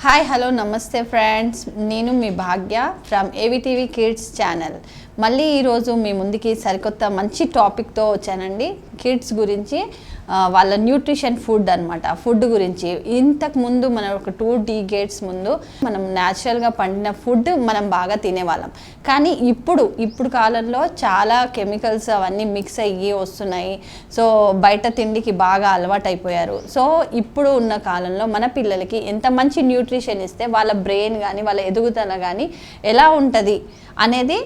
Hi hello నమస్తే friends, నేను మీ భాగ్య from ఏవిటీవీ kids channel. మళ్ళీ ఈరోజు మీ ముందుకి సరికొత్త మంచి టాపిక్తో వచ్చానండి. కిడ్స్ గురించి వాళ్ళ న్యూట్రిషన్ ఫుడ్ అనమాట. ఫుడ్ గురించి ఇంతకు ముందు మనం ఒక 2 decades ముందు మనం న్యాచురల్గా పండిన ఫుడ్ మనం బాగా తినేవాళ్ళం. కానీ ఇప్పుడు కాలంలో చాలా కెమికల్స్ అవన్నీ మిక్స్ అయ్యి వస్తున్నాయి. సో బయట తిండికి బాగా అలవాటు అయిపోయారు. సో ఇప్పుడు ఉన్న కాలంలో మన పిల్లలకి ఎంత మంచి న్యూట్రిషన్ ఇస్తే వాళ్ళ బ్రెయిన్ కానీ వాళ్ళ ఎదుగుదల కానీ ఎలా ఉంటుంది అనేది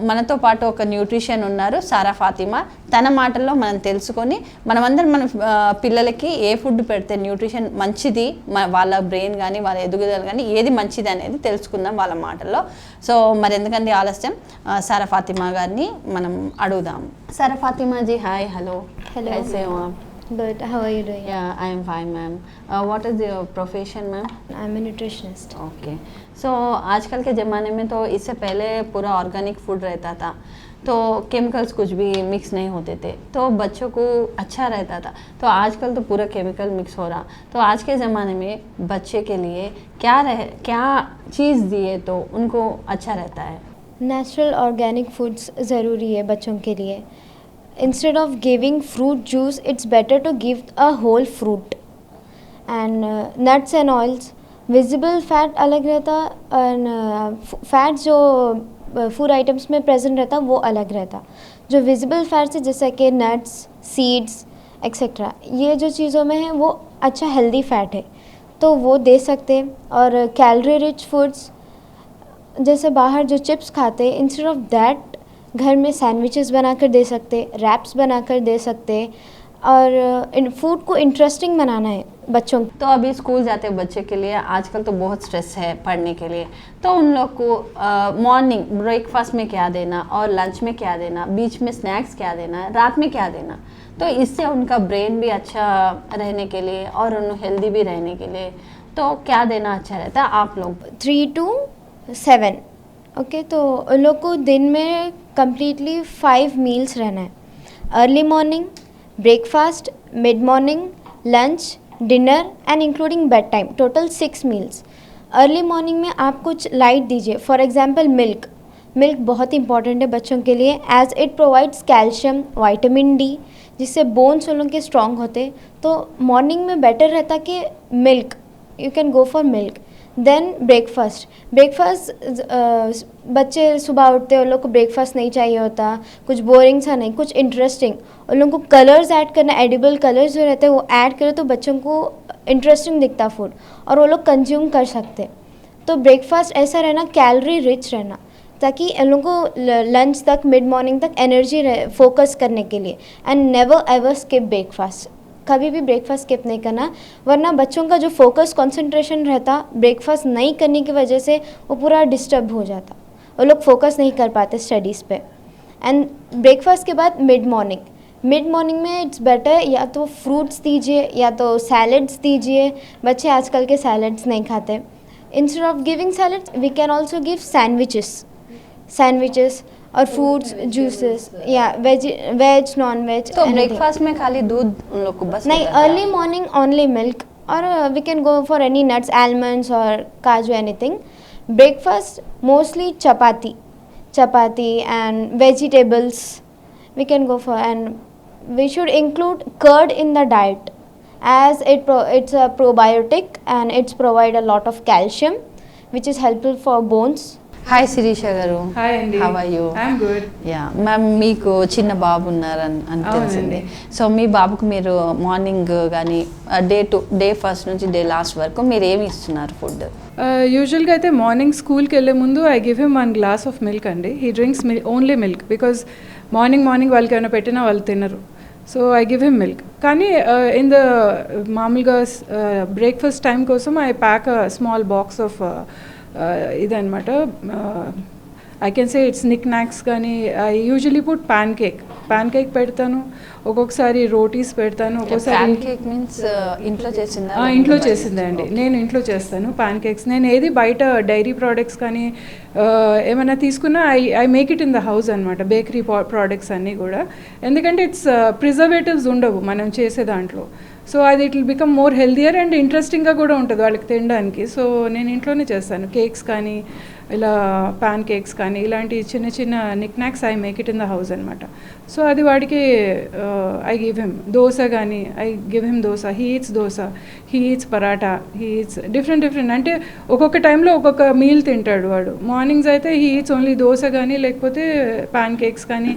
మనతో పాటు ఒక న్యూట్రిషన్ ఉన్నారు, సారా ఫాతిమా. తన మాటల్లో మనం తెలుసుకొని మనమందరం మన పిల్లలకి ఏ ఫుడ్ పెడితే న్యూట్రిషన్ మంచిది, వాళ్ళ బ్రెయిన్ కానీ వాళ్ళ ఎదుగుదల కానీ ఏది మంచిది అనేది తెలుసుకుందాం వాళ్ళ మాటల్లో. సో మరి ఎందుకంటే ఆలస్యం, సారా ఫాతిమా గారిని మనం అడుగుదాం. సారా ఫాతిమా జీ, హాయ్. హలో. कैसे हो आप? Good. How are you doing? Yeah, I am fine, ma'am. What is your profession, ma'am? I'm a nutritionist. Okay. So आजकल के ज़माने में तो इससे पहले पूरा ऑर्गेनिक फूड रहता था, तो केमिकल्स कुछ भी मिक्स नहीं होते थे, तो बच्चों को अच्छा रहता था. तो आजकल तो पूरा केमिकल मिक्स हो रहा. तो आज के ज़माने में बच्चे के लिए क्या चीज़ दिए तो उनको अच्छा रहता है? नेचुरल ऑर्गेनिक फूड्स ज़रूरी है बच्चों के लिए. Instead of giving fruit juice, it's better to give a whole fruit. And nuts and oils, visible fat अलग रहता and fat जो फूड आइटम्स में प्रेजेंट रहता वो अलग रहता. जो विजिबल फैट्स है जैसे कि नट्स, सीड्स एक्सेट्रा, ये जो चीज़ों में है वो अच्छा हेल्दी फैट है, तो वो दे सकते. और कैलोरी रिच फूड्स जैसे बाहर जो चिप्स खाते हैं, इंस्टेड ऑफ दैट घर में सैंडविचेस बनाकर दे सकते, रैप्स बनाकर दे सकते. और इन फूड को इंटरेस्टिंग बनाना है बच्चों. तो अभी स्कूल जाते बच्चे के लिए आजकल तो बहुत स्ट्रेस है पढ़ने के लिए, तो उन लोग को मॉर्निंग ब्रेकफास्ट में क्या देना और लंच में क्या देना, बीच में स्नैक्स क्या देना, रात में क्या देना, तो इससे उनका ब्रेन भी अच्छा रहने के लिए और उन हेल्दी भी रहने के लिए तो क्या देना अच्छा रहता है आप लोग? 3 to 7. ओके, तो उन लोग को दिन में कम्प्लीटली 5 मील्स रहना है. Early morning, breakfast, mid morning, lunch, dinner and including bed time, total 6 meals. Early morning में आप कुछ लाइट दीजिए. फॉर एग्जांपल मिल्क बहुत इंपॉर्टेंट है बच्चों के लिए, as it provides calcium, vitamin D, जिससे बोन्स उन लोग के स्ट्रॉन्ग होते. तो मॉर्निंग में बेटर रहता कि milk, you can go for milk. Then breakfast बच्चे सुबह उठते हैं, उन लोग को ब्रेकफास्ट नहीं चाहिए होता, कुछ बोरिंग सा नहीं, कुछ इंटरेस्टिंग. उन लोगों को कलर्स ऐड करना, एडिबल कलर्स जो रहते हैं वो ऐड करें तो बच्चों को इंटरेस्टिंग दिखता फूड और वो लोग कंज्यूम कर सकते. तो ब्रेकफास्ट ऐसा रहना, कैलोरी रिच रहना, ताकि इन लोगों को लंच तक, मिड मॉर्निंग तक एनर्जी रहे फोकस करने के लिए. And never ever skip breakfast, कभी भी ब्रेकफास्ट स्किप नहीं करना, वरना बच्चों का जो फोकस कंसंट्रेशन रहता ब्रेकफास्ट नहीं करने की वजह से वो पूरा डिस्टर्ब हो जाता, वो लोग फोकस नहीं कर पाते स्टडीज़ पे. एंड ब्रेकफास्ट के बाद मिड मॉर्निंग में इट्स बेटर या तो फ्रूट्स दीजिए या तो सैलड्स दीजिए. बच्चे आजकल के सैलड्स नहीं खाते. Instead of giving salads we can also give sandwiches और फ्रूट्स, जूसेस या वेज नॉन वेज. तो ब्रेकफास्ट में खाली दूध उन लोग को बस नहीं, अर्ली मॉर्निंग ओनली मिल्क, और we can go for any nuts, almonds और काजू, anything. Breakfast mostly chapati and vegetables we can go for. And we should include curd in the diet, as it's a probiotic and it's provide a lot of calcium which is helpful for bones. Hi Shirisha గారు. Hi అండి. How are you? I'm good. Yeah ma'am, మీకు చిన్న బాబు ఉన్నారని తెలిసింది. So మీ బాబుకు మీరు morning కానీ day first నుంచి డే లాస్ట్ వరకు మీరు ఏమి ఇస్తున్నారు ఫుడ్? యూజువల్గా అయితే మార్నింగ్ స్కూల్కి వెళ్ళే ముందు I give him 1 glass of milk అండి. He drinks only milk because morning వాళ్ళకి ఏమైనా పెట్టినా వాళ్ళు తినరు. So I give him milk. కానీ ఇన్ ద మామూలుగా బ్రేక్ఫాస్ట్ టైం కోసం I pack small box of ఇదనమాట. I can say it's knick knacks. కానీ I usually put pancake పెడతాను, ఒక్కొక్కసారి రోటీస్ పెడతాను, ఒక్కొక్కసారి ఇంట్లో చేసిందే అండి. నేను ఇంట్లో చేస్తాను ప్యాన్ కేక్స్. నేను ఏది బయట డైరీ ప్రోడక్ట్స్ కానీ ఏమైనా తీసుకున్నా I make it in the house అనమాట, బేకరీ ప్రోడక్ట్స్ అన్నీ కూడా. ఎందుకంటే ఇట్స్ ప్రిజర్వేటివ్స్ ఉండవు మనం చేసే దాంట్లో. సో అది it will become more healthier and ఇంట్రెస్టింగ్గా కూడా ఉంటుంది వాళ్ళకి తినడానికి. సో నేను ఇంట్లోనే చేస్తాను కేక్స్ కానీ ఇలా ప్యాన్ కేక్స్ కానీ ఇలాంటి చిన్న చిన్న knick knacks I make it in the house అనమాట. సో అది వాడికి ఐ గివ్ హిమ్ దోశ కానీ I give him dosa, he eats dosa, he eats paratha, he eats different అంటే ఒక్కొక్క టైంలో ఒక్కొక్క మీల్ తింటాడు వాడు. మార్నింగ్స్ అయితే హీ ఈట్స్ ఓన్లీ దోశ కానీ లేకపోతే ప్యాన్ కేక్స్ కానీ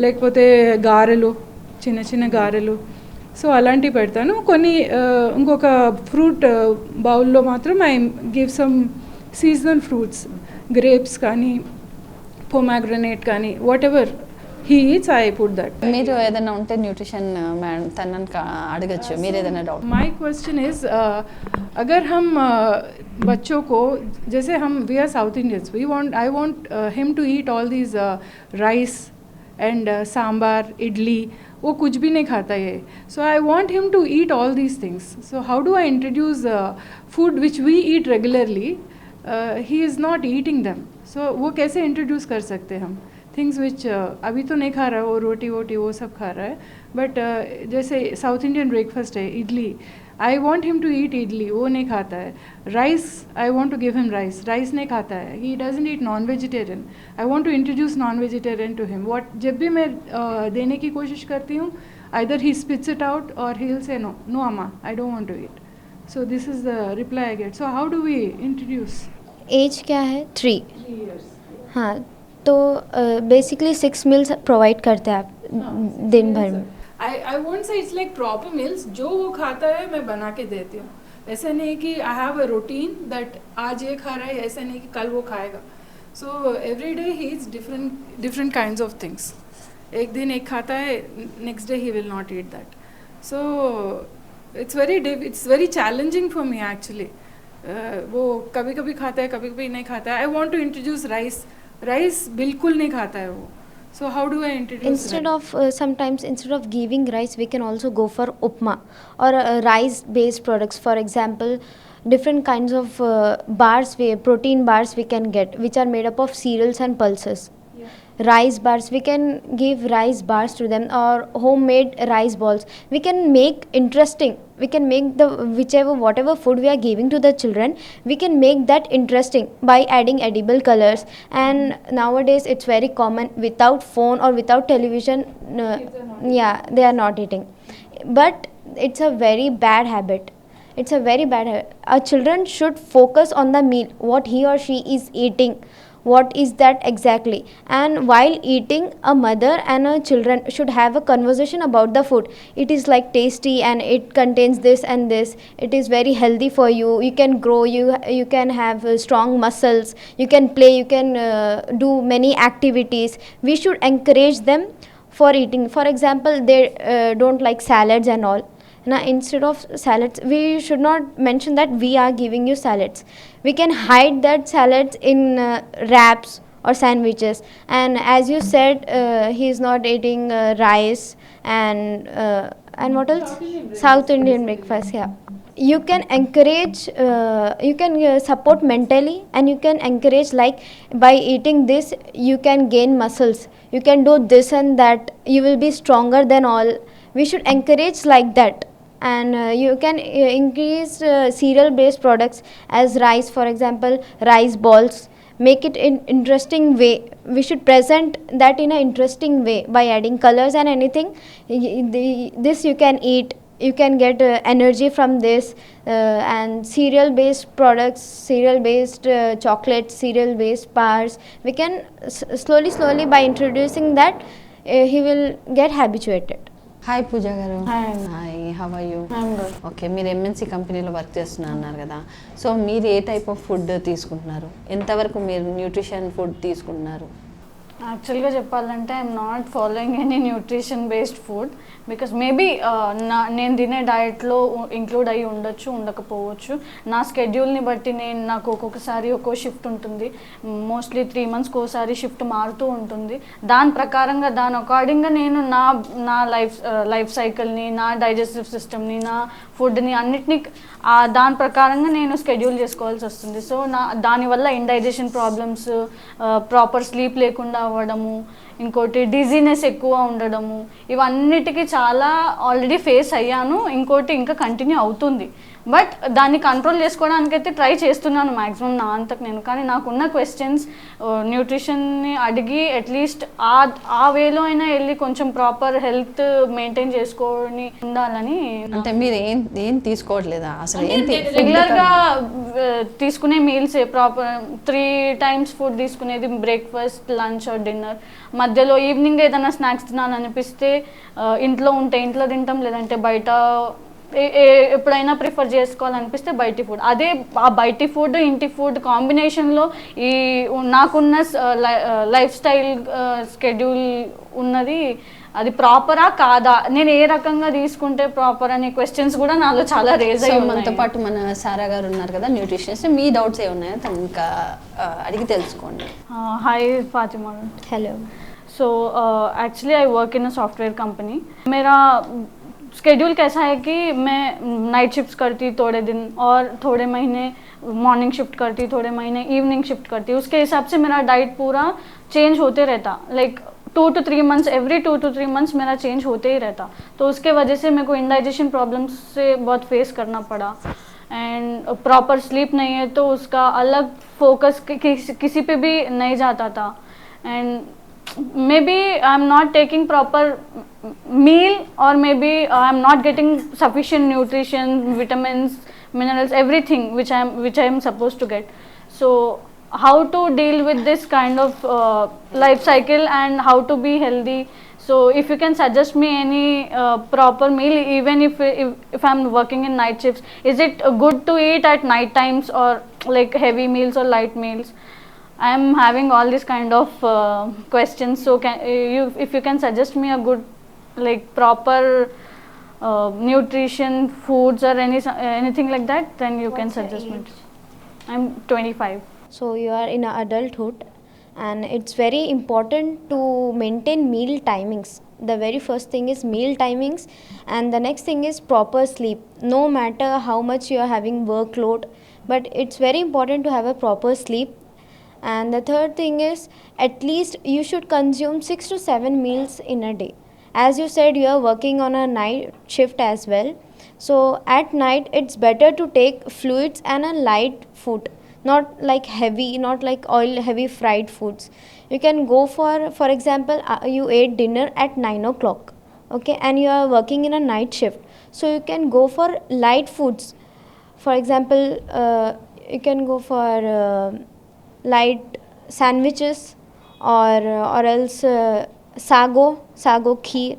లేకపోతే గారెలు, చిన్న చిన్న గారెలు. సో అలాంటివి పెడతాను. కొన్ని ఇంకొక ఫ్రూట్ బౌల్లో మాత్రం I give some seasonal fruits, grapes కానీ పొమాగ్రనేట్ కానీ what ever he eats I put that. మీరు ఏదైనా ఉంటే న్యూట్రిషన్ మేడం తనని అడగచ్చు, మీరు ఏదైనా డౌట్. माय क्वेश्चन इज़ अगर हम बच्चों को जैसे हम we are south Indians, I want him to eat all these rice and sambar idli, वो कुछ भी नहीं खाता ये. So I want him to eat all these things. So how do I introduce food which we eat regularly, he is not eating them. So वो कैसे introduce कर सकते हैं हम थिंग्स विच अभी तो नहीं खा रहा है, वो रोटी वोटी वो सब खा रहा है. बट जैसे साउथ इंडियन ब्रेकफास्ट है idli, I want him to eat idli, वो नहीं खाता है. Rice I want to give him rice नहीं खाता है. He doesn't eat non vegetarian. I want to introduce non vegetarian to him. What जब भी मैं देने की कोशिश करती हूँ, either he spits it out और ही विल से नो अम्मा I don't want to eat. So this is the reply I gate. So how do we introduce? Age क्या है? 3 years. हाँ, तो बेसिकली 6 मील्स प्रोवाइड करते हैं आप दिन भर में. I won't say it's like proper meals. जो वो खाता है मैं बना के देती हूँ. ऐसा नहीं कि I have a routine that आज ये खा रहा है, ऐसा नहीं कि कल वो खाएगा. So every day he is different kinds of things. एक दिन एक खाता है, next day he will not eat that. So it's very challenging for me actually. वो कभी कभी खाता है, कभी कभी नहीं खाता है. I want to introduce rice बिल्कुल नहीं खाता है वो. So how do I introduce Sometimes instead of giving rice, we can also go for upma or rice based products. For example, different kinds of protein bars we can get, which are made up of cereals and pulses. Rice bars, we can give rice bars to them, or homemade rice balls. We can make interesting. We can make whatever food we are giving to the children, we can make that interesting by adding edible colors. And nowadays it's very common, without phone or without television, they are not eating. But it's a very bad habit. Our children should focus on the meal, what he or she is eating. What is that exactly? And while eating, a mother and a children should have a conversation about the food. It is like tasty and it contains this and this. It is very healthy for you. You can grow. You can have strong muscles. You can play. You can do many activities. We should encourage them for eating. For example, they don't like salads and all. Now, instead of salads, we should not mention that we are giving you salads. We can hide that salads in wraps or sandwiches. And as you said, he is not eating rice and what else? South Indian breakfast. Yeah, you can encourage. You can support mentally, and you can encourage, like, by eating this you can gain muscles. You can do this and that. You will be stronger than all. We should encourage like that. And you can increase cereal based products as rice, for example, rice balls. Make it in interesting way. We should present that in an interesting way by adding colors and anything. This you can eat. You can get energy from this. And cereal based products, cereal based chocolates, cereal based bars, we can slowly by introducing that, he will get habituated. Hi Pooja garu. Hi. Hi, how are you? I'm good. Okay, మీరు MNC కంపెనీలో work చేస్తున్నారు అన్నారు కదా. So మీరు ఏ type of food తీసుకుంటున్నారు? ఎంతవరకు మీరు nutrition food తీసుకుంటున్నారు? యాక్చువల్గా చెప్పాలంటే I'm not following any nutrition based food because maybe నేను తినే డయట్లో ఇంక్లూడ్ అయ్యి ఉండొచ్చు, ఉండకపోవచ్చు. నా స్కెడ్యూల్ని బట్టి నాకు ఒక్కొక్కసారి ఒక్కో షిఫ్ట్ ఉంటుంది. మోస్ట్లీ 3 monthsకి ఒకసారి షిఫ్ట్ మారుతూ ఉంటుంది. దాని ప్రకారంగా దాని అకార్డింగ్గా నేను నా లైఫ్ సైకిల్ని, నా డైజెస్టివ్ సిస్టమ్ని, నా ఫుడ్ని అన్నిటినీ దాని ప్రకారంగా నేను స్కెడ్యూల్ చేసుకోవాల్సి వస్తుంది. సో దానివల్ల ఇండైజెషన్ ప్రాబ్లమ్స్, ప్రాపర్ స్లీప్ లేకుండా అవ్వడము, ఇంకోటి డిజీనెస్ ఎక్కువ ఉండడము, ఇవన్నిటికీ చాలా ఆల్రెడీ ఫేస్ అయ్యాను. ఇంకోటి ఇంకా కంటిన్యూ అవుతుంది. బట్ దాన్ని కంట్రోల్ చేసుకోవడానికి అయితే ట్రై చేస్తున్నాను మ్యాక్సిమం నా అంతకు నేను. కానీ నాకున్న క్వశ్చన్స్ న్యూట్రిషన్ని అడిగి అట్లీస్ట్ ఆ వేలో అయినా వెళ్ళి కొంచెం ప్రాపర్ హెల్త్ మెయింటైన్ చేసుకొని ఉండాలని. అంటే మీరు ఏం తీసుకోవట్లేదా అసలు? రెగ్యులర్గా తీసుకునే మీల్స్ ప్రాపర్ 3 times ఫుడ్ తీసుకునేది, బ్రేక్ఫాస్ట్, లంచ్ ఆర్ డిన్నర్. మధ్యలో ఈవినింగ్ ఏదైనా స్నాక్స్ తినాలనిపిస్తే ఇంట్లో ఉంటే ఇంట్లో తింటాం, లేదంటే బయట ఎప్పుడైనా ప్రిఫర్ చేసుకోవాలనిపిస్తే బయటి ఫుడ్. అదే ఆ బయటి ఫుడ్ ఇంటి ఫుడ్ కాంబినేషన్లో ఈ నాకున్న లైఫ్ స్టైల్ స్కెడ్యూల్ ఉన్నది అది ప్రాపరా కాదా, నేను ఏ రకంగా తీసుకుంటే ప్రాపర్ అనే క్వశ్చన్స్ కూడా నాలో చాలా రేజ్ అయ్యి. మనతో పాటు మన సారా గారు ఉన్నారు కదా న్యూట్రిషనిస్ట్, మీ డౌట్స్ ఏమున్నాయో తను ఇంకా అడిగి తెలుసుకోండి. Hi Fatima. Hello. So actually I work in a software company. मेरा स्केड्यूल कैसा है कि मैं नाइट शिफ्ट करती थोड़े दिन और थोड़े महीने मॉर्निंग शिफ्ट करती, थोड़े महीने इवनिंग शिफ्ट करती. उसके हिसाब से मेरा डाइट पूरा चेंज होते रहता. Like 2 to 3 months, every 2 to 3 months मेरा चेंज होते ही रहता. तो उसके वजह से मेरे को इंडाइजेशन प्रॉब्लम्स से बहुत फेस करना पड़ा. एंड प्रॉपर स्लीप नहीं है तो उसका अलग फोकस किसी पे भी नहीं जाता था. And maybe I'm not taking proper meal, or maybe I'm not getting sufficient nutrition, vitamins, minerals, everything which I am supposed to get. So how to deal with this kind of life cycle and how to be healthy? So if you can suggest me any proper meal, even if I'm working in night shifts, is it good to eat at night times, or like heavy meals or light meals? I am having all these kind of questions. So if you can suggest me a good, like proper nutrition foods or anything like that, then you can suggest me. I'm 25. So you are in adulthood, and it's very important to maintain meal timings. The very first thing is meal timings, and the next thing is proper sleep. No matter how much you are having workload, but it's very important to have a proper sleep. And the third thing is, at least you should consume 6 to 7 meals in a day. As you said, you are working on a night shift as well. So at night, it's better to take fluids and a light food, not like heavy, not like oil heavy fried foods. You can go for example, you ate dinner at 9 o'clock, okay, and you are working in a night shift. So you can go for light foods. For example, you can go for light sandwiches, or else sago kheer,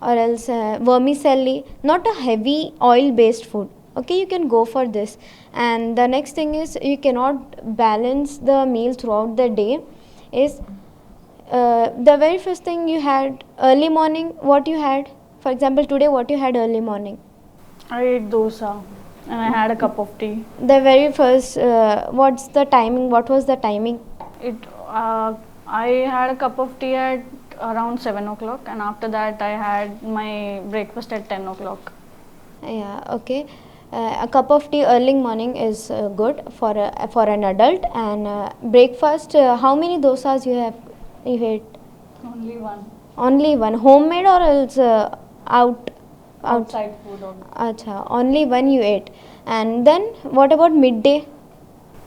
or else vermicelli, not a heavy oil based food. Okay, you can go for this. And the next thing is, you cannot balance the meal throughout the day. Is the very first thing you had early morning, what you had? For example, today what you had early morning? I ate dosa and I had a cup of tea. The very first, what's the timing? What was the timing? I had a cup of tea at around 7 o'clock, and after that I had my breakfast at 10 o'clock. Yeah, okay. A cup of tea early morning is good for an adult. And breakfast, how many dosas you ate? Only one. Only one. Homemade or else Outside food only. Acha, only one you ate. And then what about midday?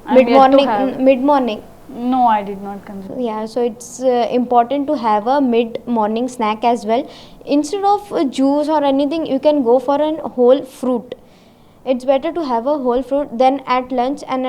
I'm yet to have. Mid-morning. No, I did not consume. Yeah, so it's important to have a mid-morning snack as well. Instead of juice or anything, you can go for a whole fruit. It's better to have a whole fruit than at lunch. And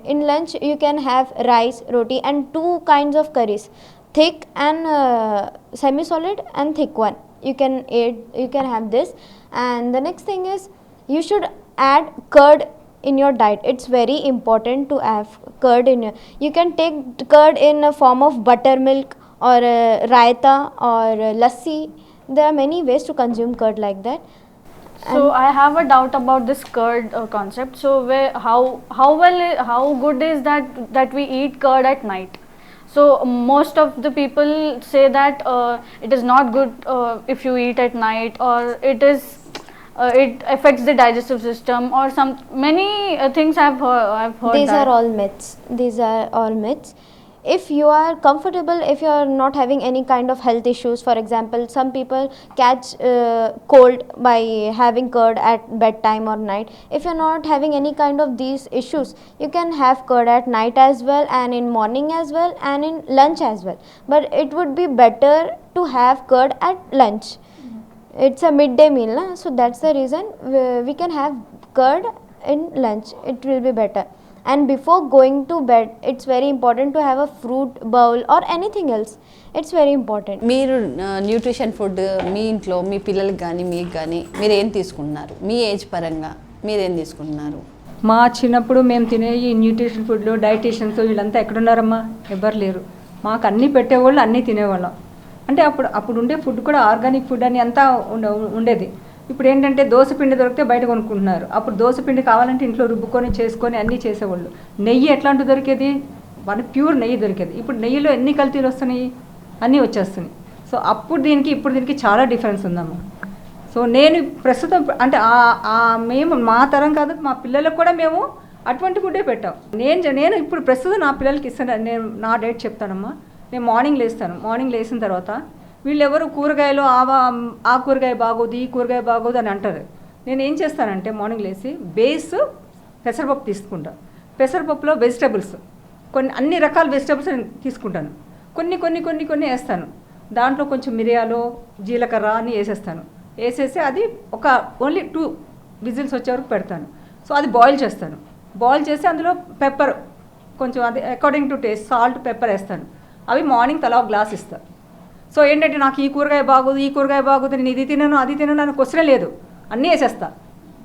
in lunch you can have rice, roti, and 2 kinds of curries, thick and semi-solid, and thick one. You can have this. And the next thing is, you should add curd in your diet. It's very important to have curd in your. You can take curd in a form of buttermilk, or raita, or lassi. There are many ways to consume curd like that. So I have a doubt about this curd concept. So how good is that we eat curd at night? So most of the people say that it is not good if you eat at night, or it affects the digestive system, or many things I've heard. These that. are all myths. if you are comfortable, if you are not having any kind of health issues, for example some people catch cold by having curd at bedtime or night, if you are not having any kind of these issues, you can have curd at night as well and in morning as well and in lunch as well, but it would be better to have curd at lunch. It's a midday meal na? So that's the reason we can have curd in lunch, it will be better. And before going to bed, it's very important to have a fruit bowl or anything else. It's very important. మీరు nutrition food మీ ఇంట్లో మీ పిల్లలకి కానీ మీకు కానీ మీరు ఏం తీసుకుంటున్నారు, మీ age పరంగా మీరేం తీసుకుంటున్నారు? మా చిన్నప్పుడు మేము తినే ఈ న్యూట్రిషన్ ఫుడ్లు డైటీషియన్స్ వీళ్ళంతా ఎక్కడున్నారమ్మా? ఎవ్వరు లేరు. మాకు అన్నీ పెట్టేవాళ్ళు, అన్నీ తినేవాళ్ళం. అంటే అప్పుడు ఉండే ఫుడ్ కూడా ఆర్గానిక్ ఫుడ్ అని అంతా ఉండేది. ఇప్పుడు ఏంటంటే దోశ పిండి దొరికితే బయట కొనుక్కుంటున్నారు. అప్పుడు దోశ పిండి కావాలంటే ఇంట్లో రుబ్బుకొని చేసుకొని అన్నీ చేసేవాళ్ళు. నెయ్యి ఎట్లాంటి దొరికేది? మన ప్యూర్ నెయ్యి దొరికేది. ఇప్పుడు నెయ్యిలో ఎన్ని కల్తీలు వస్తున్నాయి? అన్నీ వచ్చేస్తున్నాయి. సో అప్పుడు దీనికి ఇప్పుడు దీనికి చాలా డిఫరెన్స్ ఉందమ్మా. సో నేను ప్రస్తుతం అంటే మేము మా తరం కాదు, మా పిల్లలకు కూడా మేము అటువంటి ఫుడ్డే పెట్టాం. నేను ఇప్పుడు ప్రస్తుతం నా పిల్లలకి ఇస్తాను. నేను నా డైట్ చెప్తానమ్మా. నేను మార్నింగ్ లేసిన తర్వాత వీళ్ళెవరు కూరగాయలు ఆ కూరగాయ బాగోదు, ఈ కూరగాయ బాగోదు అని అంటారు. నేను ఏం చేస్తానంటే మార్నింగ్ లేసి బేస్ పెసరపప్పు తీసుకుంటాను. పెసరపప్పులో వెజిటబుల్స్ అన్ని రకాల వెజిటబుల్స్ నేను తీసుకుంటాను. కొన్ని వేస్తాను. దాంట్లో కొంచెం మిరియాలు, జీలకర్ర అని వేసేస్తాను. వేసేసి అది ఓన్లీ 2 విజిల్స్ వచ్చే వరకు పెడతాను. సో అది బాయిల్ చేస్తాను. బాయిల్ చేసి అందులో పెప్పర్ కొంచెం అది according to taste salt pepper వేస్తాను. అవి మార్నింగ్ తలా గ్లాస్ ఇస్తాను. సో ఏంటంటే నాకు ఈ కూరగాయ బాగోదు నేను ఇది తినను అది తినను అని క్వశ్చనే లేదు, అన్నీ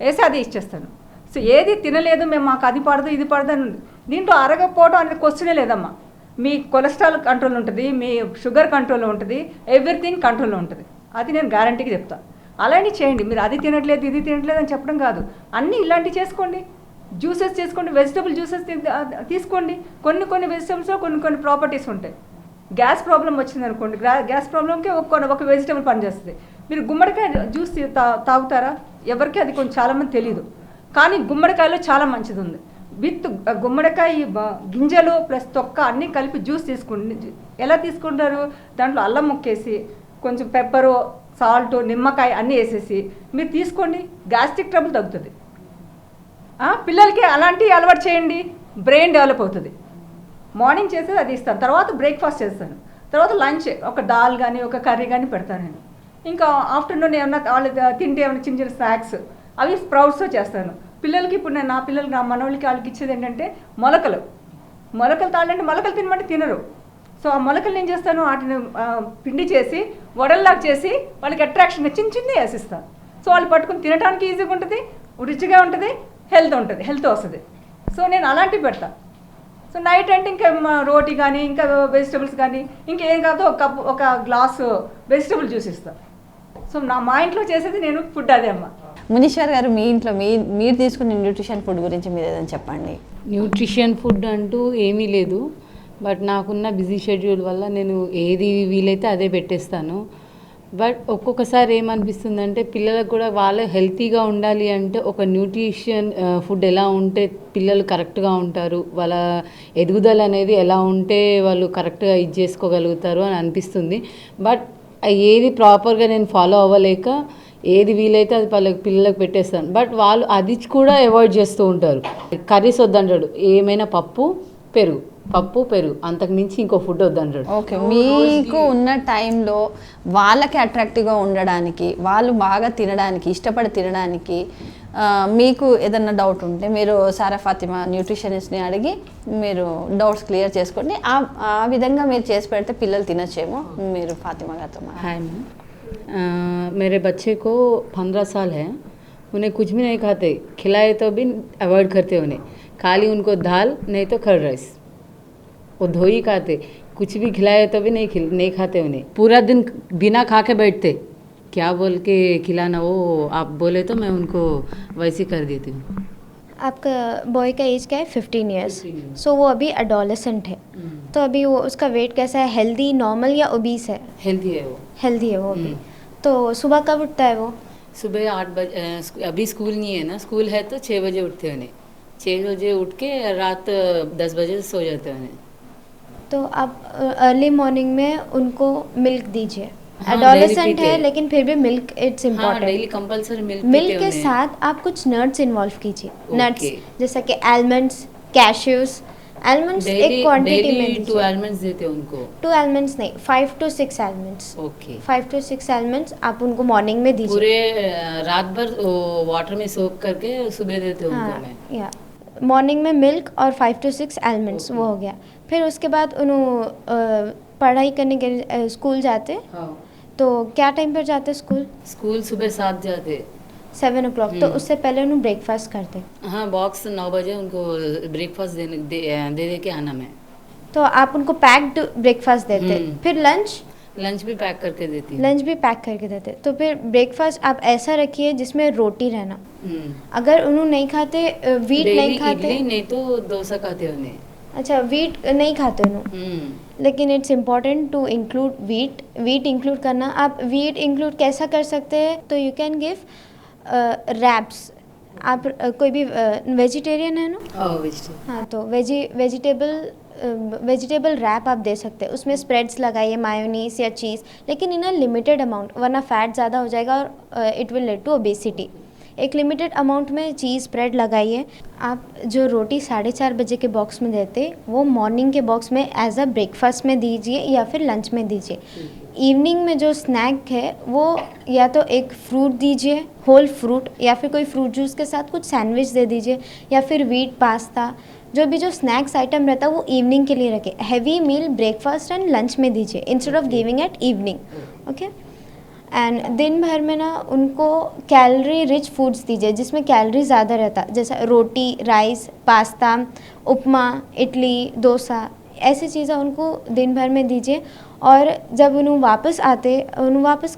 వేసి అది ఇచ్చేస్తాను. సో ఏది తినలేదు మేము మాకు అది పడదు ఇది పడదు అని దీంట్లో అరగకపోవడం అనేది క్వశ్చనే లేదమ్మా. మీ కొలెస్ట్రాల్ కంట్రోల్ ఉంటుంది, మీ షుగర్ కంట్రోల్లో ఉంటుంది, ఎవ్రీథింగ్ కంట్రోల్లో ఉంటుంది. అది నేను గ్యారంటీకి చెప్తాను. అలాంటి చేయండి. మీరు అది తినట్లేదు ఇది తినట్లేదు అని చెప్పడం కాదు, అన్నీ ఇలాంటివి చేసుకోండి. జ్యూసెస్ చేసుకోండి, వెజిటబుల్ జ్యూసెస్ తీసుకోండి. కొన్ని వెజిటబుల్స్లో కొన్ని ప్రాపర్టీస్ ఉంటాయి. గ్యాస్ ప్రాబ్లం వచ్చింది అనుకోండి, గ్యాస్ ప్రాబ్లంకి ఒక వెజిటబుల్ పనిచేస్తుంది. మీరు గుమ్మడికాయ జ్యూస్ తాగుతారా? ఎవరికి అది కొంచెం చాలామంది తెలియదు, కానీ గుమ్మడికాయలో చాలా మంచిది ఉంది. విత్ గుమ్మడికాయ గింజలు ప్లస్ తొక్క అన్నీ కలిపి జ్యూస్ తీసుకోండి. ఎలా తీసుకుంటారు? దాంట్లో అల్లం ముక్కేసి కొంచెం పెప్పరు, సాల్ట్, నిమ్మకాయ అన్నీ వేసేసి మీరు తీసుకోండి. గ్యాస్ట్రిక్ ట్రబుల్ తగ్గుతుంది. పిల్లలకి అలాంటివి అలవాటు చేయండి, బ్రెయిన్ డెవలప్ అవుతుంది. మార్నింగ్ చేసేది అది ఇస్తాను. తర్వాత బ్రేక్ఫాస్ట్ చేస్తాను. తర్వాత లంచ్ ఒక దాల్ కానీ ఒక కర్రీ కానీ పెడతాను నేను. ఇంకా ఆఫ్టర్నూన్ ఏమన్నా వాళ్ళు తింటే ఏమైనా చిన్న స్నాక్స్ అవి స్ప్రౌట్స్తో చేస్తాను. పిల్లలకి ఇప్పుడు నేను నా మనవాళ్ళకి వాళ్ళకి ఇచ్చేది ఏంటంటే మొలకలు తాళంటే మొలకలు తినమంటే తినరు. సో ఆ మొలకలు నేను చేస్తాను, వాటిని పిండి చేసి వడల్లాగా చేసి వాళ్ళకి అట్రాక్షన్గా చిన్న వేసిస్తాను. సో వాళ్ళు పట్టుకుని తినడానికి ఈజీగా ఉంటుంది, రుచిగా ఉంటుంది, హెల్త్ వస్తుంది. సో నేను అలాంటివి పెడతాను. సో నైట్ అంటే ఇంకా రోటీ కానీ ఇంకా వెజిటబుల్స్ కానీ ఇంకేం కాదో ఒక గ్లాసు వెజిటబుల్ జ్యూస్ ఇస్తాను. సో మా ఇంట్లో చేసేది నేను ఫుడ్ అదే అమ్మ. మునీశ్వర్ గారు, మీ ఇంట్లో మీరు తీసుకునే న్యూట్రిషన్ ఫుడ్ గురించి మీరు ఏదైనా చెప్పండి. న్యూట్రిషన్ ఫుడ్ అంటూ ఏమీ లేదు, బట్ నాకున్న బిజీ షెడ్యూల్ వల్ల నేను ఏది వీలైతే అదే పెట్టేస్తాను. బట్ ఒక్కొక్కసారి ఏమనిపిస్తుందంటే పిల్లలకు కూడా వాళ్ళు హెల్తీగా ఉండాలి అంటే ఒక న్యూట్రిషన్ ఫుడ్ ఎలా ఉంటే పిల్లలు కరెక్ట్గా ఉంటారు, వాళ్ళ ఎదుగుదల అనేది ఎలా ఉంటే వాళ్ళు కరెక్ట్గా ఇది చేసుకోగలుగుతారు అని అనిపిస్తుంది. బట్ ఏది ప్రాపర్గా నేను ఫాలో అవ్వలేక ఏది వీలైతే అది పిల్లలకు పెట్టేస్తాను. బట్ వాళ్ళు అది కూడా అవాయిడ్ చేస్తూ ఉంటారు. కర్రీస్ వద్దంటాడు, ఏమైనా పప్పు పెరుగు అంతకు మించి ఇంకో ఫుడ్ వద్దంటాడు. ఓకే, మీకు ఉన్న టైంలో వాళ్ళకి అట్రాక్టివ్గా ఉండడానికి, వాళ్ళు బాగా తినడానికి, ఇష్టపడి తినడానికి మీకు ఏదన్నా డౌట్ ఉంటే మీరు సారా ఫాతిమా న్యూట్రిషనిస్ట్ని అడిగి మీరు డౌట్స్ క్లియర్ చేసుకోండి. ఆ విధంగా మీరు చేసి పెడితే పిల్లలు తినచ్చేమో. మీరు ఫాతిమా గారితో हाय मैम, मेरे बच्चे को 15 साल है, उन्हें कुछ भी नहीं खाते, खिलाए तो भी अवॉइड करते उन्हें, खाली उनको दाल नहीं तो कर्ड राइस, वो धोई खाते, कुछ भी खिलाए तो भी नहीं खाते उन्हें, पूरा दिन बिना खा के बैठते, क्या बोल के खिलाना वो आप बोले तो मैं उनको वैसे कर देती हूँ. आपका बॉय का एज क्या है? 15 ईयर्स. सो वो अभी एडोलेसेंट है. तो अभी वो उसका वेट कैसा है? हेल्दी, नॉर्मल या ओबीस है? हेल्दी है वो. हेल्दी है वो अभी. तो सुबह कब उठता है वो? सुबह 8 बजे, अभी स्कूल नहीं है ना, स्कूल है तो 6 बजे उठते उन्हें, 6 बजे उठ के रात 10 बजे सो जाते उन्हें. तो आप अर्ली मॉर्निंग में उनको मिल्क दीजिए। हाँ, एडोलेसेंट daily है पीते। लेकिन फिर भी मिल्क इट्स हाँ, important. Daily compulsory milk milk के साथ आप कुछ नट्स इन्वॉल्व कीजिए। नट्स जैसा कि आलमंड्स, कैश्यूज। आलमंड्स एक क्वांटिटी में डेली 2 दीजिए। आलमंड्स देते हैं उनको। 2 आलमंड्स नहीं, 5 to 6 almonds. Okay. 5 to 6 almonds आप उनको मॉर्निंग में दीजिए। पूरे रात भर वाटर में सोक करके सुबह देते हैं उनको मैं। हाँ, या मॉर्निंग में मिल्क और 5 to 6 आलमंड्स, वो हो गया। फिर उसके बाद उन्होंने पढ़ाई करने के लिए स्कूल जाते। हाँ, तो क्या टाइम पर जाते स्कूल? स्कूल सुबह 7 जाते। 7 o'clock। तो उससे पहले उन्हें ब्रेकफास्ट करते। हाँ, बॉक्स 9 बजे उनको ब्रेकफास्ट दे के आना मैं। तो आप उनको पैक्ड ब्रेकफास्ट देते। फिर लंच भी पैक करके देती हूँ। लंच भी पैक करके देते। तो फिर ब्रेकफास्ट आप ऐसा रखिए जिसमें रोटी रहना। हम्म। अगर उन्होंने नहीं खाते, वीट डेली नहीं खाते। इडली नहीं तो डोसा खाते उन्हें। अच्छा, वीट नहीं खाते उन्होंने, लेकिन it's important to include wheat include करना। आप वीट इंक्लूड कैसा कर सकते हैं? तो यू कैन गिव रैप्स। आप कोई भी वेजिटेरियन है ना? वेजिटेबल। हाँ, तो वेजिटेबल रैप आप दे सकते हैं। उसमें स्प्रेड्स लगाइए, मायोनीस या चीज़, लेकिन इन अ लिमिटेड अमाउंट, वरना फैट ज़्यादा हो जाएगा और it will lead to obesity. एक लिमिटेड अमाउंट में चीज़ स्प्रेड लगाइए। आप जो रोटी 4:30 बजे के बॉक्स में देते, वो मॉर्निंग के बॉक्स में एज अ ब्रेकफास्ट में दीजिए या फिर लंच में दीजिए। इवनिंग में जो स्नैक है वो या तो एक फ्रूट दीजिए, होल फ्रूट, या फिर कोई फ्रूट जूस के साथ कुछ सैंडविच दे दीजिए, या फिर व्हीट पास्ता। जो भी जो स्नैक्स आइटम रहता है वो इवनिंग के लिए रखें। Heavy meal breakfast and lunch में दीजिए instead of giving at evening. Okay. And दिन भर में ना उनको कैलोरी रिच फूड्स दीजिए जिसमें कैलोरी ज़्यादा रहता, जैसे रोटी, राइस, पास्ता, उपमा, इडली, डोसा, ऐसी चीज़ें उनको दिन भर में दीजिए। और जब उन्हें वापस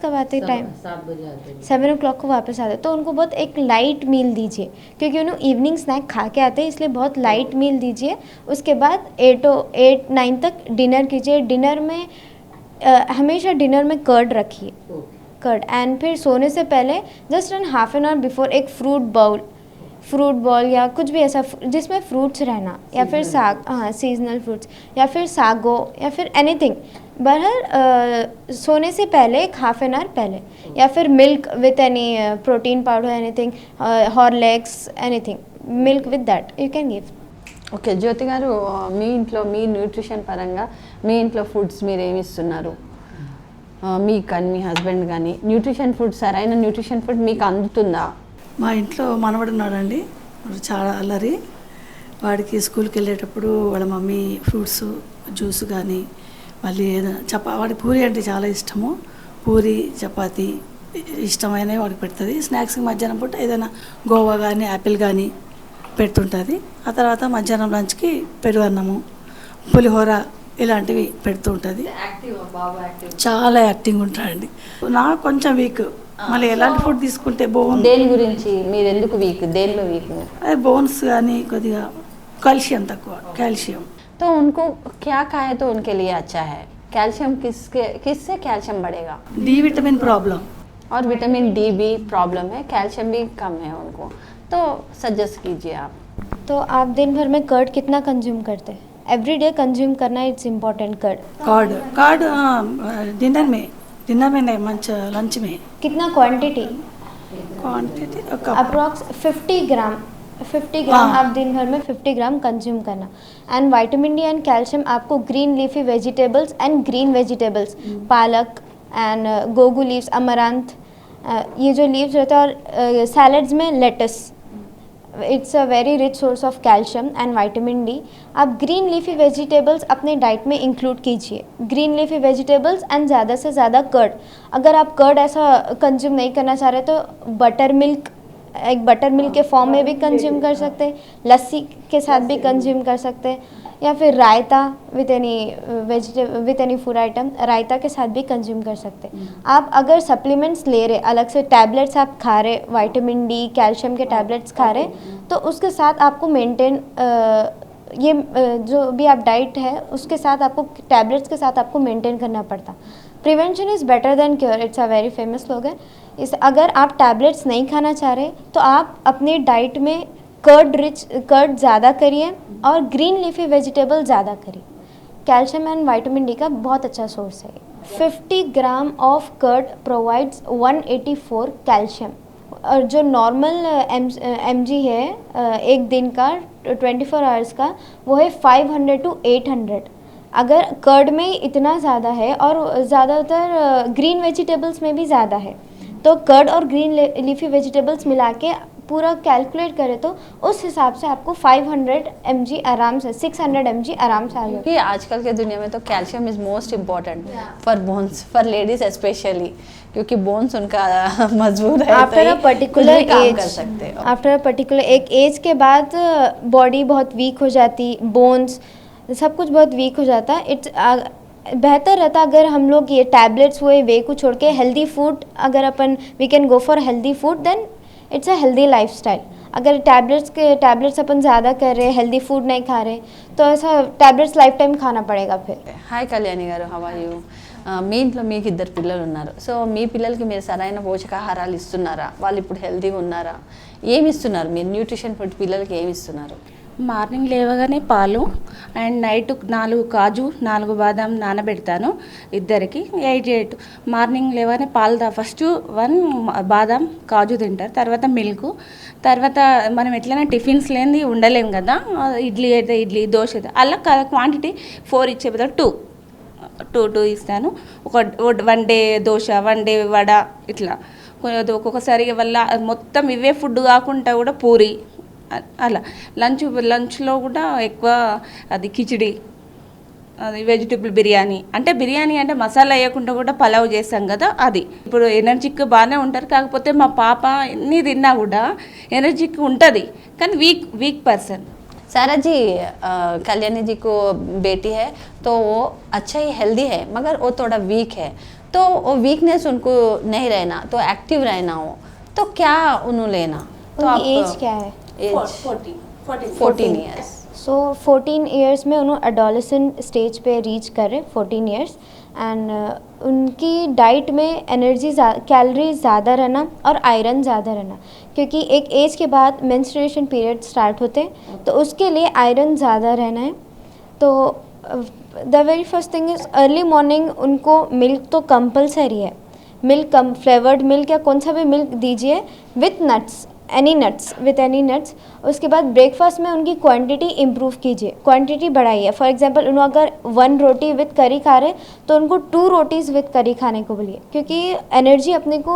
कब आते टाइम? 7 बजे आते हैं। 7 o'clock को वापस आते, तो उनको बहुत एक लाइट मील दीजिए, क्योंकि उन्हें इवनिंग स्नैक खा के आते हैं, इसलिए बहुत लाइट मील दीजिए। उसके बाद 8-9 तक डिनर कीजिए। डिनर में हमेशा डिनर में कर्ड रखिए, कर्ड। एंड फिर सोने से पहले just an half an hour before एक फ्रूट बॉल या कुछ भी ऐसा जिसमें फ्रूट्स रहना, या फिर साग, हाँ, सीजनल फ्रूट्स, या फिर सागो, या फिर एनीथिंग। बहरहाल सोने से पहले एक हाफ एन आवर पहले, या फिर milk with any protein powder, anything, Horlicks, anything, milk with that you can give. Okay, Jyothi garu, మీ ఇంట్లో మీ న్యూట్రిషన్ పరంగా మీ ఇంట్లో ఫుడ్స్ మీరు ఏమి ఇస్తున్నారు? మీకు కానీ మీ హస్బెండ్ కానీ న్యూట్రిషన్ ఫుడ్, సరైన న్యూట్రిషన్ ఫుడ్ మీకు అందుతుందా? మా ఇంట్లో మనవడు ఉన్నాడండి, వాడు చాలా అల్లరి. వాడికి స్కూల్కి వెళ్ళేటప్పుడు వాళ్ళ మమ్మీ ఫ్రూట్స్ జ్యూస్ కానీ, మళ్ళీ ఏదైనా వాడికి పూరి అంటే చాలా ఇష్టము. పూరి, చపాతి ఇష్టమైనవి వాడికి పెడుతుంది. స్నాక్స్కి మధ్యాహ్నం పూట ఏదైనా గోవా కానీ, యాపిల్ కానీ పెడుతుంటుంది. ఆ తర్వాత మధ్యాహ్నం లంచ్కి పెరుగు అన్నము, పులిహోర ఇలాంటివి పెడుతూ ఉంటుంది. చాలా యాక్టింగ్ ఉంటాడండి. నాకు కొంచెం వీక్. మళ్ళీ ఎలాంటి ఫుడ్ తీసుకుంటే బోన్, దేని గురించి మీరు ఎందుకు వీక్? దేనిలో వీక్? అదే బోన్స్ కానీ కొద్దిగా కాల్షియం తక్కువ, కాల్షియం. तो उनको क्या खाए तो उनके लिए अच्छा है? कैल्शियम किससे कैल्शियम बढ़ेगा? डी विटामिन प्रॉब्लम और विटामिन डी भी प्रॉब्लम है, कैल्शियम भी कम है उनको, तो सजेस्ट कीजिए आप। तो आप दिन भर में कर्ड कितना कंज्यूम करते हैं? एवरी डे कंज्यूम करना, इट्स इम्पॉर्टेंट। कार्ड डिनर में नहीं, लंच में। कितना क्वांटिटी? अप्रॉक्स 50 ग्राम। आप दिन भर में 50 ग्राम कंज्यूम करना। And vitamin D and calcium आपको green leafy vegetables and green vegetables, palak and gogu leaves, amaranth, ये जो लीव्स रहते हैं, और सैलड्स में lettuce, it's a very rich source of calcium and vitamin D. आप ग्रीन लीफी वेजिटेबल्स अपने डाइट में इंक्लूड कीजिए। ग्रीन लीफी वेजिटेबल्स एंड ज़्यादा से ज़्यादा कर्ड। अगर आप कर्ड ऐसा कंज्यूम नहीं करना चाह रहे तो बटर मिल्क, एक बटर मिल्क के फॉर्म में भी कंज्यूम कर सकते हैं, लस्सी के साथ भी कंज्यूम कर सकते हैं, या फिर रायता विथ एनी फूड आइटम, रायता के साथ भी कंज्यूम कर सकते हैं। आप अगर सप्लीमेंट्स ले रहे, अलग से टैबलेट्स आप खा रहे, विटामिन डी, कैल्शियम के टैबलेट्स खा रहे, तो उसके साथ आपको मेंटेन, ये जो भी आप डाइट है उसके साथ आपको, टैबलेट्स के साथ आपको मेंटेन करना पड़ता। Prevention is better than cure, it's a very famous slogan. अगर आप टैबलेट्स नहीं खाना चाह रहे तो आप अपने डाइट में कर्ड ज़्यादा करिए और ग्रीन लीफी वेजिटेबल ज़्यादा करिए। कैल्शियम एंड विटामिन डी का बहुत अच्छा सोर्स है। 50 gram of curd provides 184 calcium, और जो नॉर्मल mg है एक दिन का 24 आवर्स का, वो है 500 to 800। अगर कर्ड में इतना ज़्यादा है और ज़्यादातर ग्रीन वेजिटेबल्स में भी ज़्यादा है, तो कर्ड और ग्रीन लीफी वेजिटेबल्स मिला के पूरा कैलकुलेट करें तो उस हिसाब से आपको 500 mg आराम से, 600 mg आराम से आ जाएगा। कि आजकल के दुनिया में तो calcium is most important for bones, for ladies specially, क्योंकि बोन्स उनका मजबूत है। आफ्टर अ पर्टिकुलर एज, कर सकते हो। आफ्टर अ पर्टिकुलर एक एज के बाद बॉडी बहुत वीक हो जाती, बोन्स सब कुछ बहुत वीक हो जाता है। बेहतर रहता अगर हम लोग ये टैबलेट्स हुए वे को छोड़ के हेल्दी फूड, अगर अपन we can go for healthy food, then it's a healthy lifestyle. अगर टैबलेट्स अपन ज़्यादा कर रहे, हेल्दी फूड नहीं खा रहे, तो ऐसा टैबलेट्स लाइफ टाइम खाना पड़ेगा फिर। హాయ్ కళ్యాణి గారు, హౌ ఆర్ యూ? మీ ఇంట్లో మీకు 2 పిల్లలు ఉన్నారు. సో మీ పిల్లలకి మీరు సరైన పోషకాహారాలు ఇస్తున్నారా? వాళ్ళు ఇప్పుడు హెల్తీగా ఉన్నారా? ఏమి ఇస్తున్నారు మీరు? న్యూట్రిషన్ ఫుడ్ పిల్లలకి ఏమి ఇస్తున్నారు? మార్నింగ్ లేవగానే పాలు అండ్ నైట్ 4 కాజు 4 బాదాం నానబెడతాను ఇద్దరికి 8 మార్నింగ్ లేవగానే పాలు ఫస్ట్ 1 బాదాం కాజు తింటారు, తర్వాత మిల్క్, తర్వాత మనం ఎట్లైనా టిఫిన్స్ లేనిది ఉండలేం కదా, ఇడ్లీ అయితే ఇడ్లీ, దోశ అయితే అలా క్వాంటిటీ 4 ఇచ్చే బదులు 2 ఇస్తాను. ఒక 1 డే దోశ, 1 డే వడ, ఇట్లా ఒక్కొక్కసారి వల్ల మొత్తం ఇవే ఫుడ్ కాకుండా కూడా పూరి అలా. లంచ్లో కూడా ఎక్కువ అది కిచిడి, అది వెజిటబుల్ బిర్యానీ, అంటే బిర్యానీ అంటే మసాలా వేయకుండా కూడా పలావ్ చేస్తాం కదా అది. ఇప్పుడు ఎనర్జిక్ బాగానే ఉంటారు, కాకపోతే మా పాప ఎన్ని తిన్నా కూడా ఎనర్జిక్ ఉంటుంది, కానీ వీక్ పర్సన్। सारा जी, कल्याणी जी को बेटी है तो वो अच्छा ही हेल्दी है, मगर वो थोड़ा वीक है, तो वो वीकनेस उनको नहीं रहना, तो एक्टिव रहना हो, तो क्या उन्होंने लेना? तो उनकी एज क्या है? As 14 years. सो 14 ईयर्स में उन्होंने एडोलेसेंट स्टेज पे रीच करे 14 ईयर्स, एंड उनकी डाइट में एनर्जी कैलोरी ज़्यादा रहना और आयरन ज़्यादा रहना, क्योंकि एक एज के बाद मेंस्ट्रुएशन पीरियड स्टार्ट होते हैं, तो उसके लिए आयरन ज़्यादा रहना है। तो the very first thing is early morning उनको मिल्क तो कंपलसरी है, मिल्क फ्लेवर्ड मिल्क या कौन सा भी मिल्क दीजिए with nuts, any nuts, with any nuts. उसके बाद ब्रेकफास्ट में उनकी क्वांटिटी इम्प्रूव कीजिए, क्वांटिटी बढ़ाइए। फॉर एग्जांपल उन्होंने अगर 1 रोटी विथ करी खा रहे, तो उनको 2 रोटीज़ विथ करी खाने को बोलिए, क्योंकि एनर्जी अपने को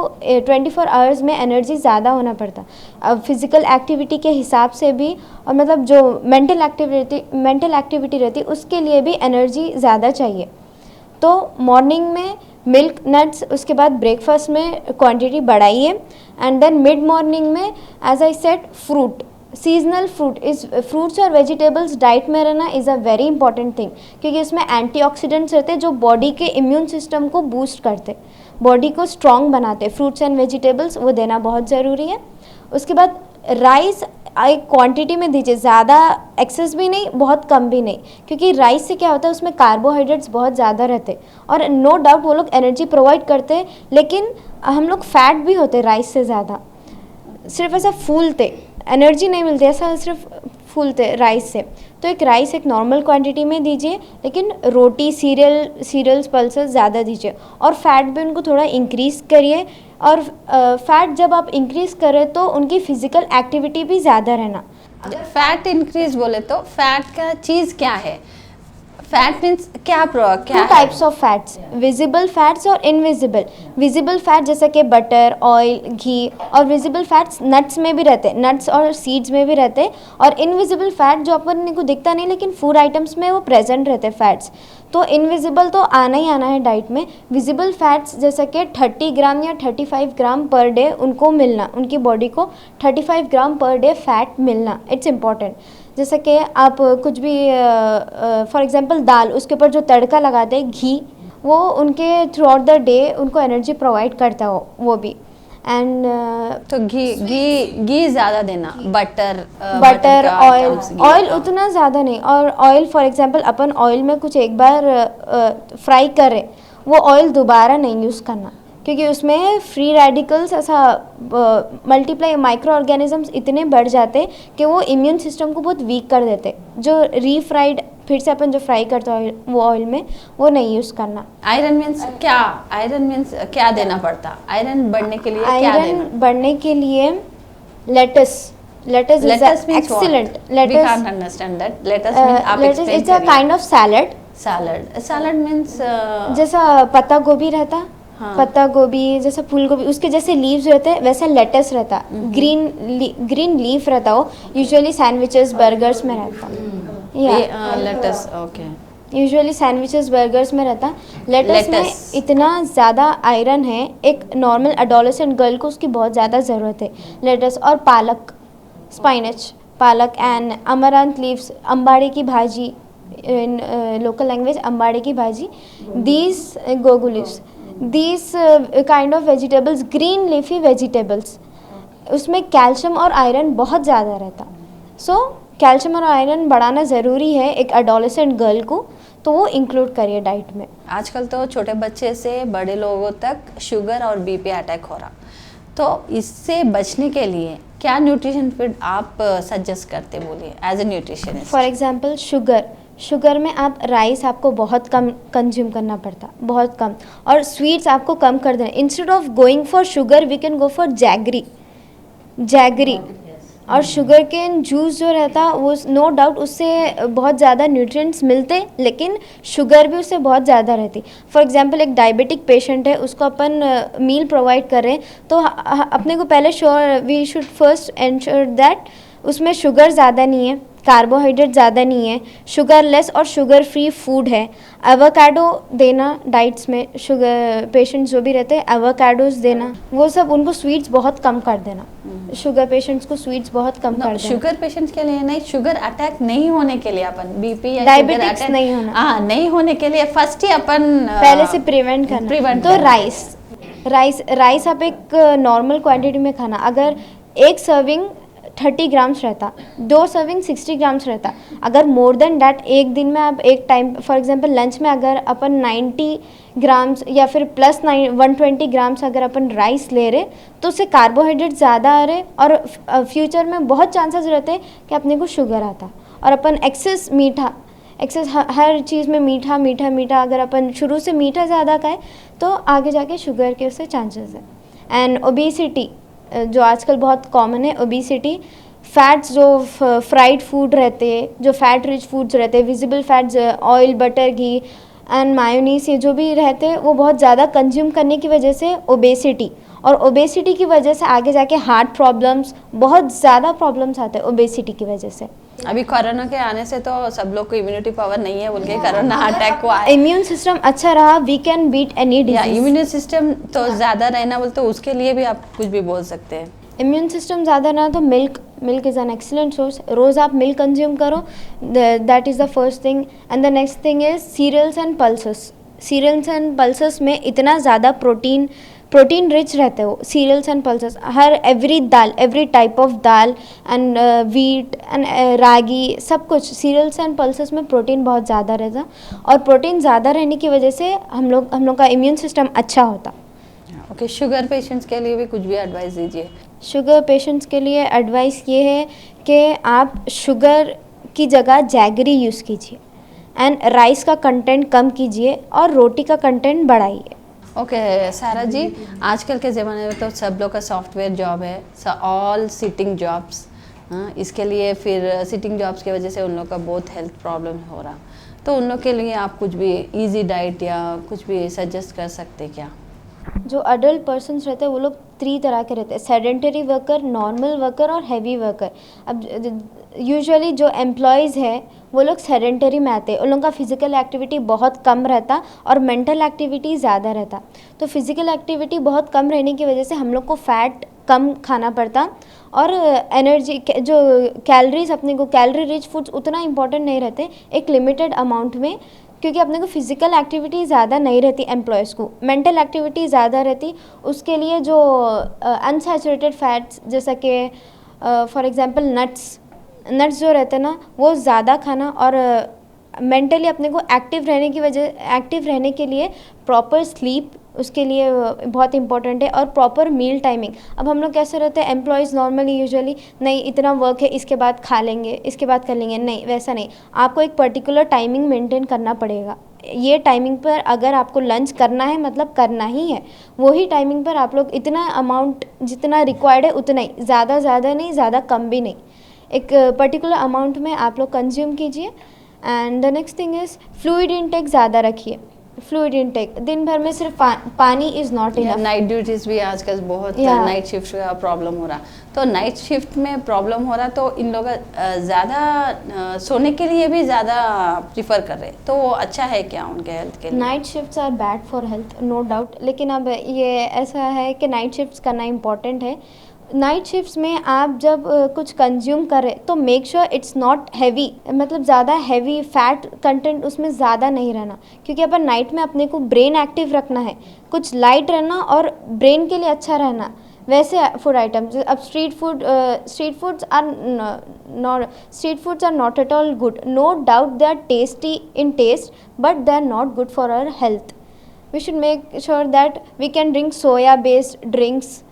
24 आवर्स में एनर्जी ज़्यादा होना पड़ता। अब फिज़िकल एक्टिविटी के हिसाब से भी, और मतलब जो मेंटल एक्टिविटी रहती उसके लिए भी एनर्जी ज़्यादा चाहिए। तो मॉर्निंग में मिल्क, नट्स, उसके बाद ब्रेकफास्ट में क्वांटिटी बढ़ाइए, एंड देन मिड मॉर्निंग में as I said fruit, seasonal fruits और वेजिटेबल्स डाइट में रहना is a very important thing, क्योंकि इसमें एंटीऑक्सीडेंट्स रहते जो बॉडी के इम्यून सिस्टम को बूस्ट करते, बॉडी को स्ट्रॉन्ग बनाते। फ्रूट्स एंड वेजिटेबल्स वो देना बहुत ज़रूरी है। उसके बाद राइस एक क्वांटिटी में दीजिए, ज़्यादा एक्सेस भी नहीं, बहुत कम भी नहीं, क्योंकि राइस से क्या होता है उसमें कार्बोहाइड्रेट्स बहुत ज़्यादा रहते, और नो डाउट वो लोग एनर्जी प्रोवाइड करते, लेकिन हम लोग फैट भी होते राइस से ज़्यादा, सिर्फ ऐसा फूलते, एनर्जी नहीं मिलती, ऐसा सिर्फ फूलते राइस से। तो एक राइस एक नॉर्मल क्वांटिटी में दीजिए, लेकिन रोटी, सीरियल्स, पल्सेस ज़्यादा दीजिए, और फैट भी उनको थोड़ा इंक्रीज़ करिए। और फैट जब आप इंक्रीज़ करें तो उनकी फ़िज़िकल एक्टिविटी भी ज़्यादा रहना। फैट इंक्रीज बोले तो फैट का चीज़ क्या है? फैट मीन्स क्या two types of fats, visible fats और इनविजिबल। विजिबल फैट जैसे कि बटर, ऑयल, घी, और विजिबल फैट्स नट्स में भी रहते, नट्स और सीड्स में भी रहते, और इनविजिबल फैट जो अपन को दिखता नहीं लेकिन फूड आइटम्स में वो प्रेजेंट रहते फैट्स। तो इनविजिबल तो आना ही आना है डाइट में। विजिबल फैट्स जैसे कि 30 ग्राम या 35 ग्राम पर डे उनको मिलना, उनकी बॉडी को 35 ग्राम पर डे फैट मिलना, इट्स इम्पॉर्टेंट। जैसे कि आप कुछ भी फॉर एग्जांपल दाल, उसके ऊपर जो तड़का लगाते हैं घी, वो उनके थ्रू आउट द डे उनको एनर्जी प्रोवाइड करता हो वो भी। एंड तो घी ज़्यादा देना, बटर ऑयल उतना ज़्यादा नहीं। और oil for example upon oil में कुछ एक बार फ्राई करें, वो ऑयल दोबारा नहीं यूज़ करना, क्योंकि उसमें फ्री रेडिकल्स ऐसा मल्टीप्लाई माइक्रो ऑर्गेनिजम्स इतने बढ़ जाते कि वो इम्यून सिस्टम को बहुत वीक कर देते। जो रीफ्राइड फिर से अपन जो फ्राई करते हैं वो ऑयल में वो नहीं यूज़ करना। आयरन मीन्स क्या देना पड़ता? आयरन बढ़ने के लिए क्या आयरन देना? बढ़ने के लिए latus Lettuce means excellent what? We can't understand that. Lettuce means आप lettuce explain it's a करिए. kind of salad. Salad means जैसा पत्ता गोभी रहता, हाँ. पत्ता गोभी जैसा फूल गोभी उसके जैसे लीव्स रहते हैं वैसा लेटस रहता, ग्रीन लीफ रहता, वो यूजुअली सैंडविचेस बर्गर्स में रहता। Lettuce okay. Usually sandwiches burgers में रहता। लेटस में Lettuce. इतना ज़्यादा आयरन है, एक नॉर्मल एडोलेसेंट गर्ल को उसकी बहुत ज़्यादा ज़रूरत है। लेटस और पालक, स्पाइनच, पालक एंड अमरांत लीव्स, अंबाड़ी की भाजी, इन लोकल लैंग्वेज अंबाड़ी की भाजी, these gogu leaves, these kind of vegetables, green leafy vegetables, उसमें कैल्शियम और आयरन बहुत ज़्यादा रहता। सो कैल्शियम और आयरन बढ़ाना ज़रूरी है एक एडोलेसेंट गर्ल को, तो वो इंक्लूड करिए डाइट में। आजकल तो छोटे बच्चे से बड़े लोगों तक शुगर और बीपी अटैक हो रहा, तो इससे बचने के लिए क्या न्यूट्रिशन फूड आप सजेस्ट करते, बोलिए as a nutritionist? For example sugar में आप राइस आपको बहुत कम कंज्यूम करना पड़ता, बहुत कम, और स्वीट्स आपको कम कर देना। Instead of going for sugar we can go for jaggery और शुगर केन जूस जो रहता वो नो डाउट उससे बहुत ज़्यादा न्यूट्रिएंट्स मिलते, लेकिन शुगर भी उससे बहुत ज़्यादा रहती। फॉर एग्जांपल एक डायबिटिक पेशेंट है, उसको अपन मील प्रोवाइड कर रहे हैं, तो अपने को पहले we should first ensure that उसमें शुगर ज़्यादा नहीं है, कार्बोहाइड्रेट ज़्यादा नहीं है, शुगर लेस और शुगर फ्री फूड है। एवोकाडो देना डाइट्स में, शुगर पेशेंट्स जो भी रहते हैं एवोकाडोज देना, वो सब उनको स्वीट्स बहुत कम कर देना। शुगर पेशेंट्स को स्वीट्स बहुत कम कर देना। शुगर पेशेंट्स के लिए नहीं, शुगर अटैक नहीं होने के लिए अपन बीपी या डायबिटिक्स नहीं होना, हाँ नहीं होने के लिए फर्स्ट ही अपन पहले से प्रिवेंट करना। तो राइस आप एक नॉर्मल क्वांटिटी में खाना। अगर एक सर्विंग 30 ग्राम्स रहता, 2 सर्विंग 60 ग्राम्स रहता। अगर मोर देन डैट एक दिन में आप एक टाइम फॉर एग्जांपल लंच में अगर अपन 90 ग्राम्स या फिर प्लस 120 ग्राम्स अगर अपन राइस ले रहे, तो उससे कार्बोहाइड्रेट ज़्यादा आ रहे और फ्यूचर में बहुत चांसेस रहते हैं कि अपने को शुगर आता। और अपन एक्सेस हर चीज़ में मीठा अगर अपन शुरू से मीठा ज़्यादा खाए तो आगे जाके शुगर के उससे चांसेस है। एंड ओबेसिटी जो आजकल बहुत कॉमन है, ओबेसिटी, फैट्स जो फ्राइड फूड रहते हैं, जो फैट रिच फूड्स रहते हैं, visible fats, oil, butter, ghee and mayonnaise, ये जो भी रहते हैं वो बहुत ज़्यादा कंज्यूम करने की वजह से ओबेसिटी, और ओबेसिटी की वजह से आगे जाके हार्ट प्रॉब्लम्स, बहुत ज़्यादा प्रॉब्लम्स आते हैं ओबेसिटी की वजह से। अभी कोरोना के आने से तो सब लोग को इम्यूनिटी पावर नहीं है बोल के कोरोना अटैक हुआ। इम्यून सिस्टम अच्छा रहा, we can beat any disease. Immune system तो ज़्यादा रहना बोलते, उसके लिए भी आप कुछ भी बोल सकते हैं। इम्यून सिस्टम ज़्यादा ना तो milk is an excellent source. रोज़ आप मिल्क कंज्यूम करो, that is the first thing. And the next thing is cereals and pulses में इतना ज़्यादा प्रोटीन रिच रहते हो cereals and pulses. Every type of dal and wheat and ragi, सब कुछ सीरियल्स एंड पल्सेस में प्रोटीन बहुत ज़्यादा रहता, और प्रोटीन ज़्यादा रहने की वजह से हम लोग का इम्यून सिस्टम अच्छा होता। ओके, शुगर पेशेंट्स के लिए भी कुछ भी एडवाइस दीजिए। शुगर पेशेंट्स के लिए एडवाइस ये है कि आप शुगर की जगह जैगरी यूज़ कीजिए एंड राइस का कंटेंट कम कीजिए और रोटी का कंटेंट बढ़ाइए। ओके सारा जी, आजकल के ज़माने में तो सब लोग का सॉफ्टवेयर जॉब है, ऑल सिटिंग जॉब्स। इसके लिए फिर सिटिंग जॉब्स की वजह से उन लोग का बहुत हेल्थ प्रॉब्लम हो रहा, तो उन लोग के लिए आप कुछ भी इजी डाइट या कुछ भी सजेस्ट कर सकते क्या? जो अडल्ट पर्सन्स रहते हैं वो लोग 3 तरह के रहते हैं, सेडेंटरी वर्कर, नॉर्मल वर्कर और हैवी वर्कर। अब यूजुअली जो एम्प्लॉयज़ है वो लोग सेडेंटरी में आते हैं, उन लोगों का फिज़िकल एक्टिविटी बहुत कम रहता और मेंटल एक्टिविटी ज़्यादा रहता। तो फिज़िकल एक्टिविटी बहुत कम रहने की वजह से हम लोग को फ़ैट कम खाना पड़ता, और एनर्जी जो कैलोरीज अपने को कैलोरी रिच फूड्स उतना इंपॉर्टेंट नहीं रहते, एक लिमिटेड अमाउंट में, क्योंकि अपने को फिज़िकल एक्टिविटी ज़्यादा नहीं रहती एम्प्लॉयज़ को, मेंटल एक्टिविटी ज़्यादा रहती। उसके लिए जो अनसैचुरेटेड फैट्स जैसा कि फॉर एग्जांपल नट्स जो रहते हैं ना, वो ज़्यादा खाना, और मेंटली अपने को एक्टिव रहने के लिए प्रॉपर स्लीप उसके लिए बहुत इंपॉर्टेंट है। और प्रॉपर मील टाइमिंग, अब हम लोग कैसे रहते हैं एम्प्लॉयज़ नॉर्मली यूजुअली, नहीं इतना वर्क है इसके बाद खा लेंगे, इसके बाद कर लेंगे, नहीं वैसा नहीं, आपको एक पर्टिकुलर टाइमिंग मेंटेन करना पड़ेगा। ये टाइमिंग पर अगर आपको लंच करना है मतलब करना ही है, वही टाइमिंग पर आप लोग इतना अमाउंट जितना रिक्वायर्ड है उतना ही, ज़्यादा नहीं, ज़्यादा कम भी नहीं, एक पर्टिकुलर अमाउंट में आप लोग कंज्यूम कीजिए। And the next thing is fluid intake ज़्यादा रखिए। फ्लूइड इनटेक दिन भर में सिर्फ पानी is not enough. Night duties भी आजकल बहुत नाइट शिफ्ट का प्रॉब्लम हो रहा, तो नाइट शिफ्ट में प्रॉब्लम हो रहा तो इन लोग ज़्यादा सोने के लिए भी ज़्यादा प्रिफर कर रहे, तो वो अच्छा है क्या उनके हेल्थ के लिए? Night shifts are bad for health, no doubt, लेकिन अब ये ऐसा है कि नाइट शिफ्ट्स करना इम्पॉर्टेंट है। नाइट शिफ्ट्स में आप जब कुछ कंज्यूम करें तो make sure it's not heavy, मतलब ज़्यादा हैवी फैट कंटेंट उसमें ज़्यादा नहीं रहना, क्योंकि अपन नाइट में अपने को ब्रेन एक्टिव रखना है, कुछ लाइट रहना और ब्रेन के लिए अच्छा रहना। वैसे फूड आइटम्स, अब street foods are not at all good, no doubt they are tasty in taste but they are not good for our health. We should make sure that we can drink soya based drinks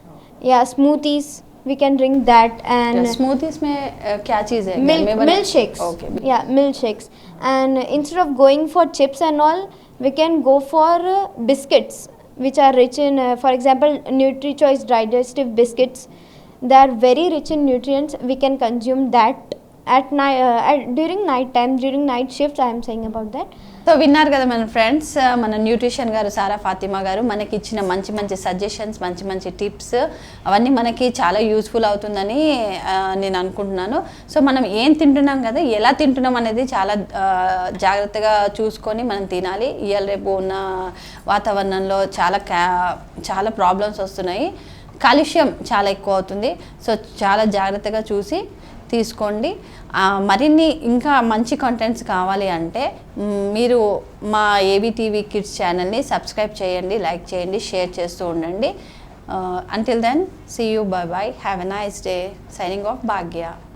या smoothies, we can drink that। and smoothies में क्या चीज़ है? milkshakes, Okay. yeah, milkshakes। and instead of going for chips and all, we can go for biscuits which are rich in for example NutriChoice digestive biscuits, they are very rich in nutrients, we can consume that at night, during night time, during night shifts I am saying about that। So విన్నారు కదా మన friends, మన nutrition గారు సారా ఫాతిమా గారు మనకి ఇచ్చిన మంచి మంచి సజెషన్స్, మంచి మంచి టిప్స్, అవన్నీ మనకి చాలా యూస్ఫుల్ అవుతుందని నేను అనుకుంటున్నాను। సో మనం ఏం తింటున్నాం కదా, ఎలా తింటున్నాం అనేది చాలా జాగ్రత్తగా చూసుకొని మనం తినాలి। ఇవాళ రేపు ఉన్న వాతావరణంలో చాలా ప్రాబ్లమ్స్ వస్తున్నాయి, కాలుష్యం చాలా ఎక్కువ అవుతుంది। సో చాలా జాగ్రత్తగా చూసి తీసుకోండి। మరిన్ని ఇంకా మంచి కంటెంట్స్ కావాలి అంటే మీరు మా ఏబీటీవీ కిడ్స్ ఛానల్ని సబ్స్క్రైబ్ చేయండి, లైక్ చేయండి, షేర్ చేస్తూ ఉండండి। Until then see you, bye bye, have a nice day, signing off Bhagya.